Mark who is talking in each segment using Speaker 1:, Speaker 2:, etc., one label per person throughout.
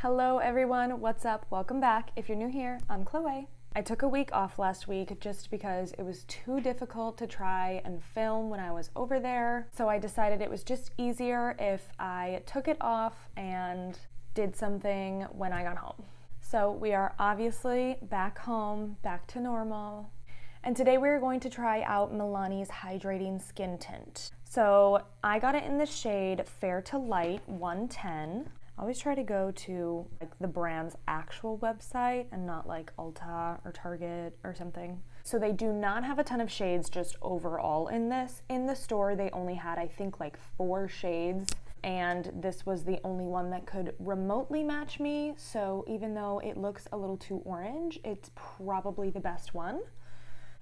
Speaker 1: Hello everyone, what's up? Welcome back. If you're new here, I'm Chloe. I took a week off last week just because it was too difficult to try and film when I was over there. So I decided it was just easier if I took it off and did something when I got home. So we are obviously back home, back to normal. And today we're going to try out Milani's Hydrating Skin Tint. So I got it in the shade Fair to Light 110. I always try to go to like the brand's actual website and not like Ulta or Target or something. So they do not have a ton of shades just overall in this. In the store they only had I think like 4 shades, and this was the only one that could remotely match me. So even though it looks a little too orange, it's probably the best one.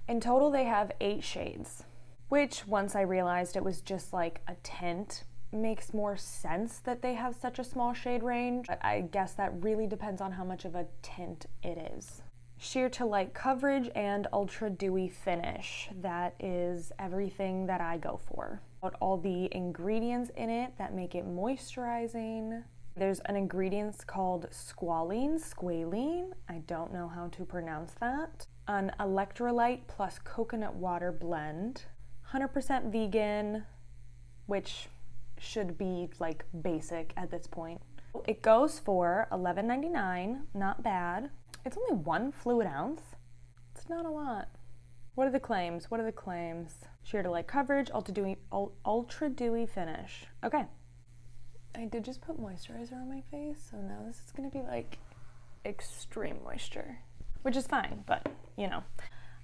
Speaker 1: In total they have 8 shades, which once I realized it was just like a tint, makes more sense that they have such a small shade range. But I guess that really depends on how much of a tint it is. Sheer to light coverage and ultra dewy finish. That is everything that I go for. All the ingredients in it that make it moisturizing. There's an ingredient called squalene. I don't know how to pronounce that. An electrolyte plus coconut water blend. 100% vegan, which should be like basic at this point. It goes for $11.99, not bad. It's only 1 fluid ounce. It's not a lot. What are the claims? Sheer to light coverage, ultra dewy finish. Okay. I did just put moisturizer on my face, so now this is gonna be like extreme moisture, which is fine, but you know.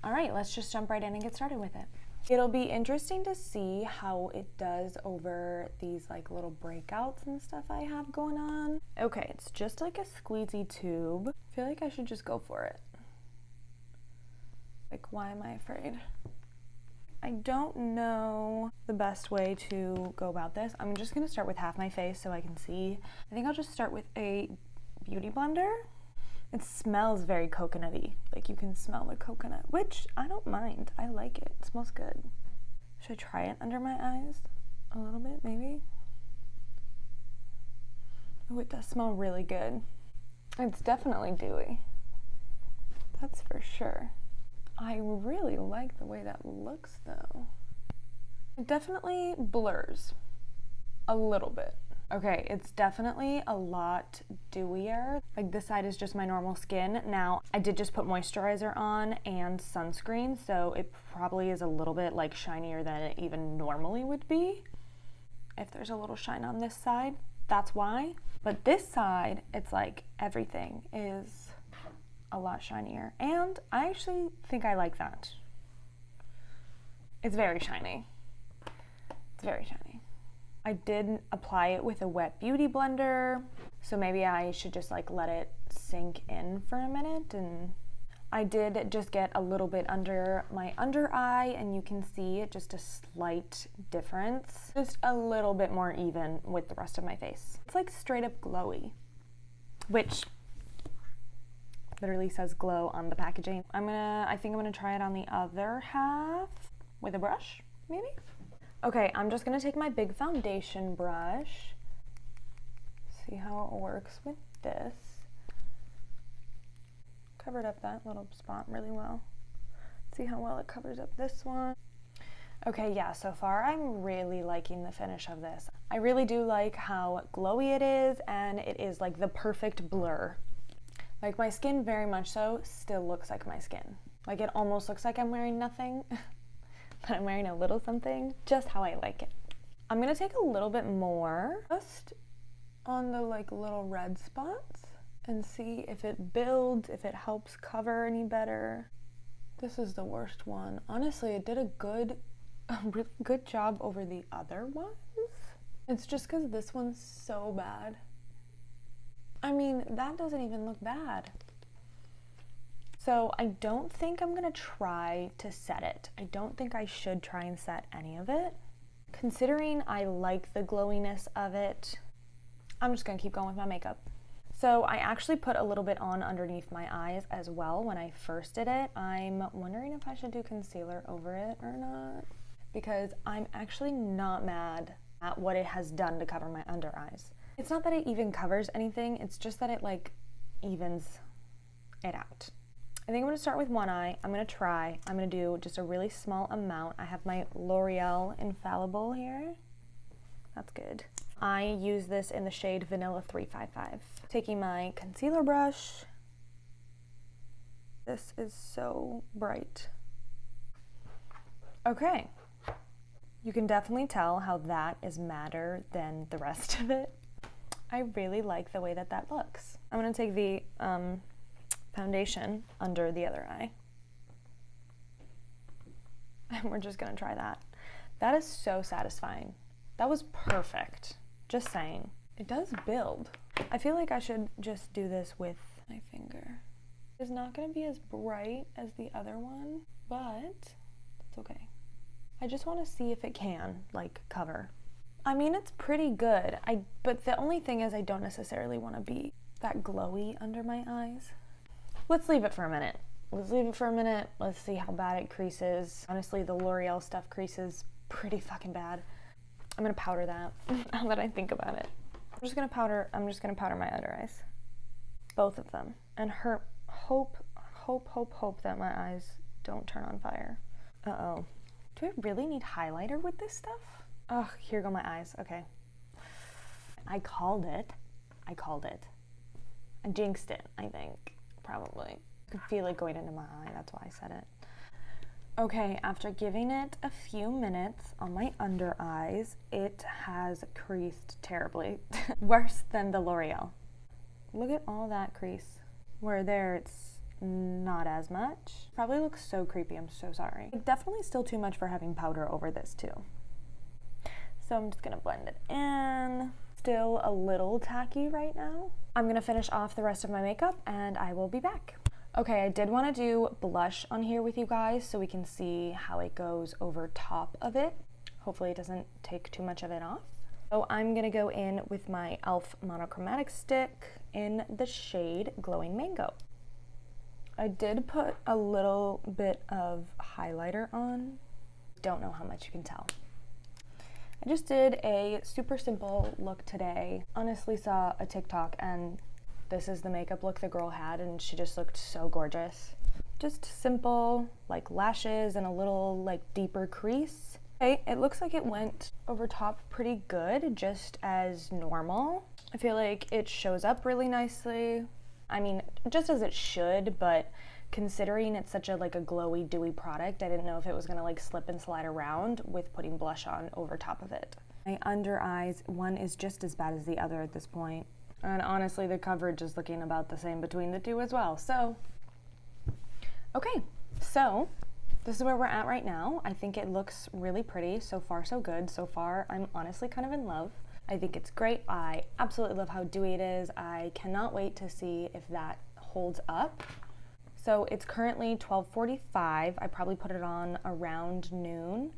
Speaker 1: All right, let's just jump right in and get started with it. It'll be interesting to see how it does over these like little breakouts and stuff I have going on. Okay, it's just like a squeezy tube. I feel like I should just go for it. Like, why am I afraid? I don't know the best way to go about this. I'm just gonna start with half my face so I can see. I think I'll just start with a beauty blender. It smells very coconutty. Like you can smell the coconut, which I don't mind. I like it. It smells good. Should I try it under my eyes a little bit, maybe? Oh, it does smell really good. It's definitely dewy. That's for sure. I really like the way that looks though. It definitely blurs a little bit. Okay, it's definitely a lot dewier. Like this side is just my normal skin. Now, I did just put moisturizer on and sunscreen, so it probably is a little bit like shinier than it even normally would be. If there's a little shine on this side, that's why. But this side, it's like everything is a lot shinier. And I actually think I like that. It's very shiny. It's very shiny. I did apply it with a wet beauty blender, so maybe I should just like let it sink in for a minute. And I did just get a little bit under my under eye, and you can see just a slight difference. Just a little bit more even with the rest of my face. It's like straight up glowy, which literally says glow on the packaging. I think I'm gonna try it on the other half with a brush, maybe? Okay, I'm just gonna take my big foundation brush, see how it works with this. Covered up that little spot really well. See how well it covers up this one. Okay, yeah, so far I'm really liking the finish of this. I really do like how glowy it is, and it is like the perfect blur. Like my skin very much so still looks like my skin. Like it almost looks like I'm wearing nothing. But I'm wearing a little something, just how I like it. I'm gonna take a little bit more just on the like little red spots and see if it builds, if it helps cover any better. This is the worst one. Honestly, it did a really good job over the other ones. It's just because this one's so bad. I mean, that doesn't even look bad. So I don't think I'm gonna try to set it. I don't think I should try and set any of it. Considering I like the glowiness of it, I'm just gonna keep going with my makeup. So I actually put a little bit on underneath my eyes as well when I first did it. I'm wondering if I should do concealer over it or not, because I'm actually not mad at what it has done to cover my under eyes. It's not that it even covers anything, it's just that it like evens it out. I think I'm gonna start with one eye. I'm gonna do just a really small amount. I have my L'Oreal Infallible here. That's good. I use this in the shade Vanilla 355. Taking my concealer brush. This is so bright. Okay. You can definitely tell how that is madder than the rest of it. I really like the way that that looks. I'm gonna take the foundation under the other eye. And we're just gonna try that. That is so satisfying. That was perfect. Just saying. It does build. I feel like I should just do this with my finger. It's not gonna be as bright as the other one, but it's okay. I just wanna see if it can, like, cover. I mean, it's pretty good. But the only thing is I don't necessarily wanna be that glowy under my eyes. Let's leave it for a minute. Let's see how bad it creases. Honestly, the L'Oreal stuff creases pretty fucking bad. I'm gonna powder that, now that I think about it. I'm just gonna powder my under eyes. Both of them. And hope that my eyes don't turn on fire. Uh-oh. Do I really need highlighter with this stuff? Oh, here go my eyes, okay. I called it. I jinxed it, I think. Probably. I could feel it going into my eye, that's why I said it. Okay, after giving it a few minutes on my under eyes, it has creased terribly. Worse than the L'Oreal. Look at all that crease. Where there it's not as much. Probably looks so creepy, I'm so sorry. Definitely still too much for having powder over this too. So I'm just gonna blend it in. Still a little tacky right now. I'm gonna finish off the rest of my makeup and I will be back. Okay, I did want to do blush on here with you guys so we can see how it goes over top of it. Hopefully it doesn't take too much of it off. So I'm gonna go in with my e.l.f. monochromatic stick in the shade Glowing Mango. I did put a little bit of highlighter on. Don't know how much you can tell. I just did a super simple look today. Honestly saw a TikTok and this is the makeup look the girl had and she just looked so gorgeous. Just simple, like lashes and a little like deeper crease. Okay, it looks like it went over top pretty good, just as normal. I feel like it shows up really nicely. I mean, just as it should, but considering it's such a like a glowy, dewy product, I didn't know if it was gonna like slip and slide around with putting blush on over top of it. My under eyes, one is just as bad as the other at this point. And honestly, the coverage is looking about the same between the two as well. So, okay, so this is where we're at right now. I think it looks really pretty. So far, so good. So far, I'm honestly kind of in love. I think it's great. I absolutely love how dewy it is. I cannot wait to see if that holds up. So it's currently 12:45. I probably put it on around noon.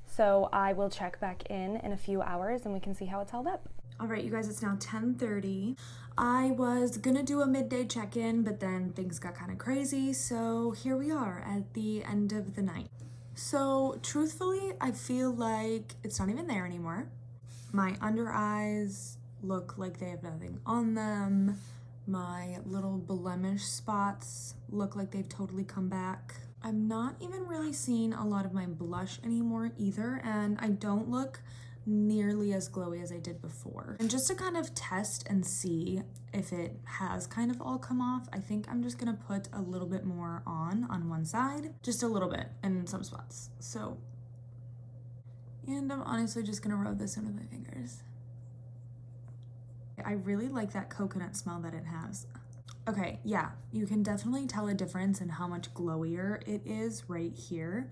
Speaker 1: So I will check back in a few hours and we can see how it's held up. All right, you guys, it's now 10:30. I was gonna do a midday check-in, but then things got kind of crazy. So here we are at the end of the night. So truthfully, I feel like it's not even there anymore. My under eyes look like they have nothing on them. My little blemish spots look like they've totally come back. I'm not even really seeing a lot of my blush anymore either, and I don't look nearly as glowy as I did before. And just to kind of test and see if it has kind of all come off, I think I'm just gonna put a little bit more on one side, just a little bit in some spots. So, and I'm honestly just gonna rub this in with my fingers. I really like that coconut smell that it has. Okay, yeah, you can definitely tell a difference in how much glowier it is right here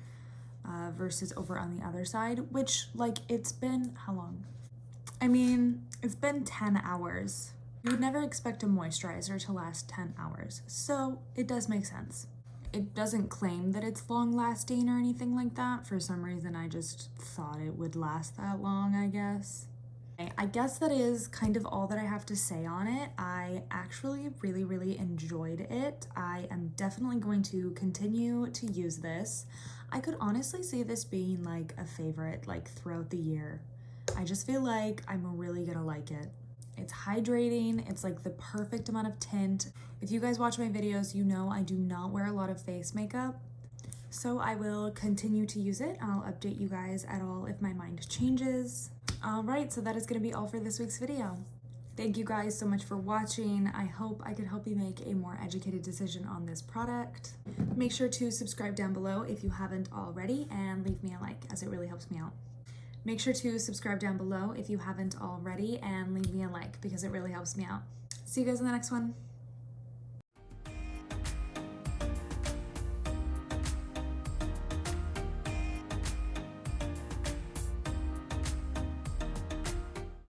Speaker 1: versus over on the other side, which, like, it's been, how long? I mean, it's been 10 hours. You would never expect a moisturizer to last 10 hours, so it does make sense. It doesn't claim that it's long lasting or anything like that. For some reason, I just thought it would last that long, I guess. I guess that is kind of all that I have to say on it. I actually really enjoyed it. I am definitely going to continue to use this. I could honestly see this being like a favorite like throughout the year. I just feel like I'm really gonna like it. It's hydrating. It's like the perfect amount of tint. If you guys watch my videos, you know I do not wear a lot of face makeup. So I will continue to use it. I'll update you guys at all if my mind changes. All right, so that is gonna be all for this week's video. Thank you guys so much for watching. I hope I could help you make a more educated decision on this product. Make sure to subscribe down below if you haven't already and leave me a like as it really helps me out. Make sure to subscribe down below if you haven't already and leave me a like because it really helps me out. See you guys in the next one.